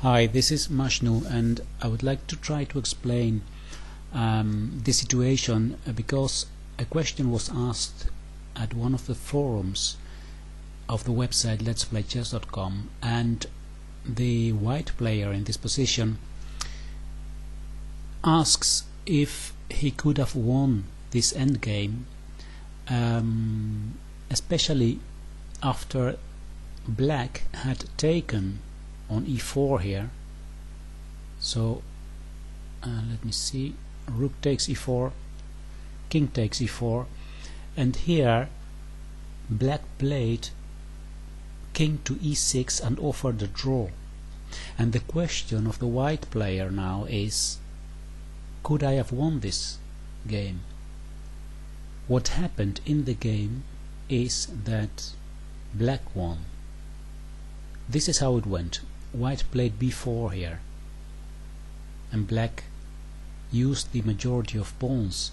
Hi, this is Mashnu, and I would like to try to explain the situation because a question was asked at one of the forums of the website letsplaychess.com, and the white player in this position asks if he could have won this endgame, especially after black had taken on e4 here. So let me see, rook takes e4, king takes e4, and here black played king to e6 and offered a draw. And the question of the white player now is, could I have won this game? What happened in the game is that black won. This is how it went. White played b4 here, and black used the majority of pawns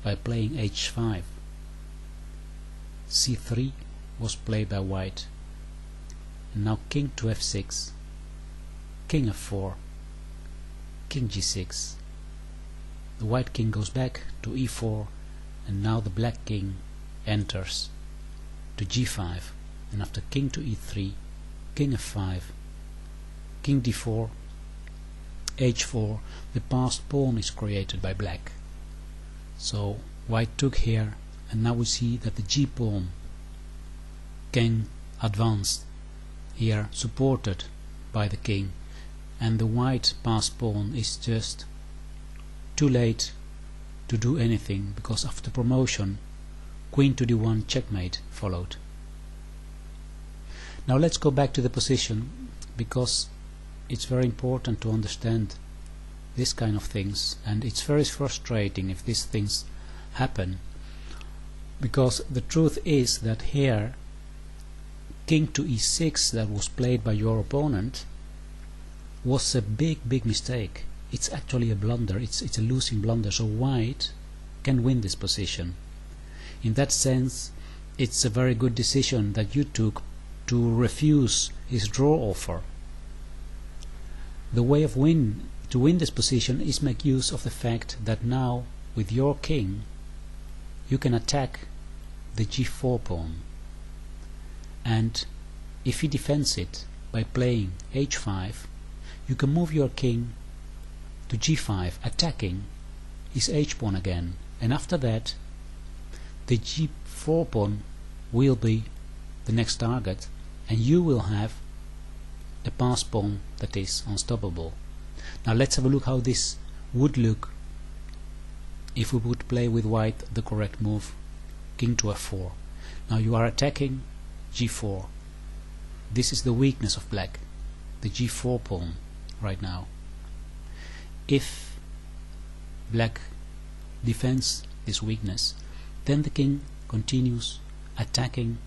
by playing h5. c3 was played by white, and now king to f6, king f4, king g6. The white king goes back to e4, and now the black king enters to g5, and after king to e3, king f5, king d4, h4, the passed pawn is created by black. So white took here, and now we see that the g pawn can advance here, supported by the king, and the white passed pawn is just too late to do anything, because after promotion queen to d1 checkmate followed. Now let's go back to the position, because it's very important to understand this kind of things, and it's very frustrating if these things happen, because the truth is that here king to e6 that was played by your opponent was a big mistake. It's actually a blunder, it's a losing blunder, so white can win this position. In that sense, it's a very good decision that you took to refuse his draw offer. The way of to win this position is make use of the fact that now with your king you can attack the g4 pawn, and if he defends it by playing h5, you can move your king to g5, attacking his h pawn again, and after that the g4 pawn will be the next target, and you will have a passed pawn that is unstoppable. Now let's have a look how this would look if we would play with white the correct move, king to f4. Now you are attacking g4. This is the weakness of black, the g4 pawn right now. If black defends this weakness, then the king continues attacking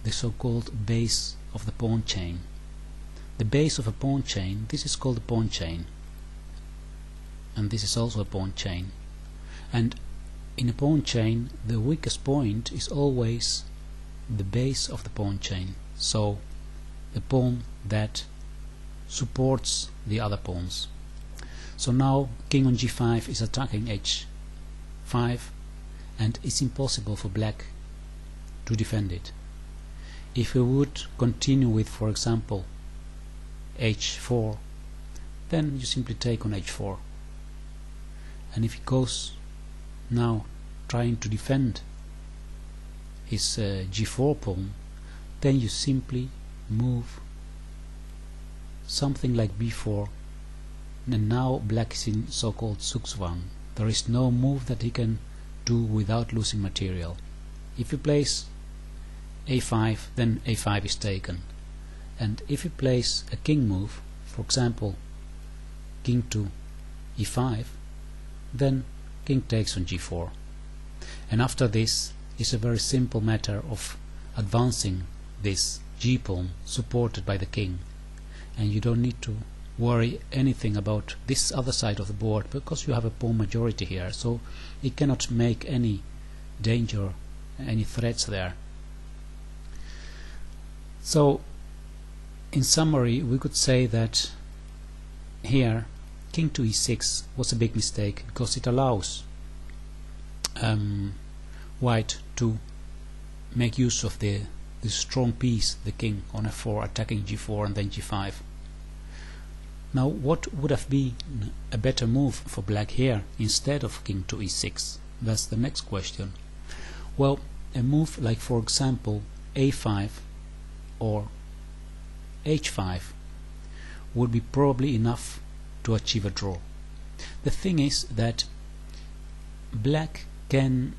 the so-called base of the pawn chain. The base of a pawn chain, this is called a pawn chain, and this is also a pawn chain. And in a pawn chain, the weakest point is always the base of the pawn chain, so the pawn that supports the other pawns. So now king on g5 is attacking h5, and it's impossible for black to defend it. If we would continue with, for example, h4, then you simply take on h4, and if he goes now trying to defend his g4 pawn, then you simply move something like b4, and now black is in so-called zugzwang. There is no move that he can do without losing material. If he plays a5, then a5 is taken, and if he plays a king move, for example king to e5, then king takes on g4, and after this is a very simple matter of advancing this g pawn supported by the king, and you don't need to worry anything about this other side of the board, because you have a pawn majority here, so it cannot make any danger, any threats there. So in summary, we could say that here king to e6 was a big mistake, because it allows white to make use of the strong piece, the king, on f4, attacking g4 and then g5. Now, what would have been a better move for black here instead of king to e6? That's the next question. Well, a move like, for example, a5 or h5 would be probably enough to achieve a draw. The thing is that black can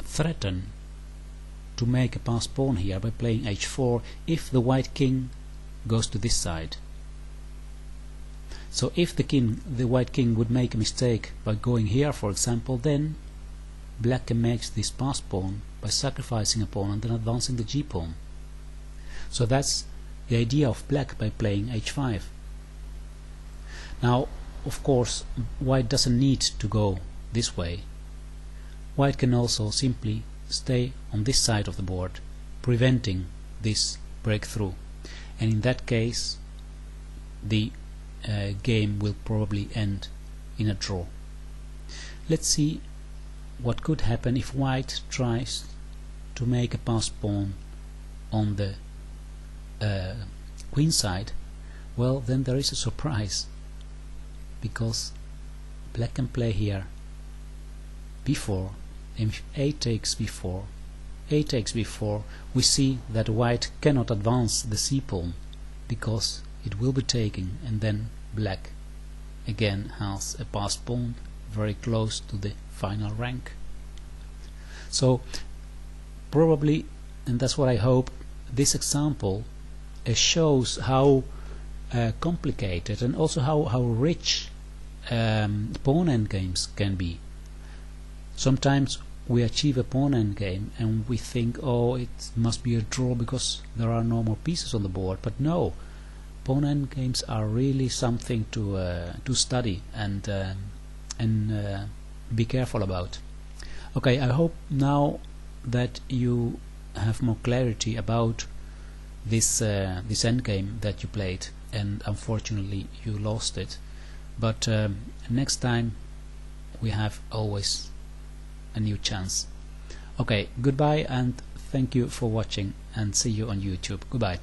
threaten to make a passed pawn here by playing h4 if the white king goes to this side. So if the white king would make a mistake by going here, for example, then black can make this passed pawn by sacrificing a pawn and then advancing the g pawn. So that's the idea of black by playing h5. Now, of course, white doesn't need to go this way. White can also simply stay on this side of the board, preventing this breakthrough, and in that case the game will probably end in a draw. Let's see what could happen if white tries to make a passed pawn on the queen side. Well, then there is a surprise, because black can play here b4, and if a takes b4, we see that white cannot advance the c pawn because it will be taken, and then black again has a passed pawn very close to the final rank. So probably, and that's what I hope, this example shows how complicated and also how rich pawn endgames can be. Sometimes we achieve a pawn endgame and we think, oh, it must be a draw because there are no more pieces on the board. But no, pawn endgames are really something to study and be careful about. Okay, I hope now that you have more clarity about this endgame that you played, and unfortunately you lost it. But next time we have always a new chance. Okay, goodbye and thank you for watching, and see you on YouTube. Goodbye.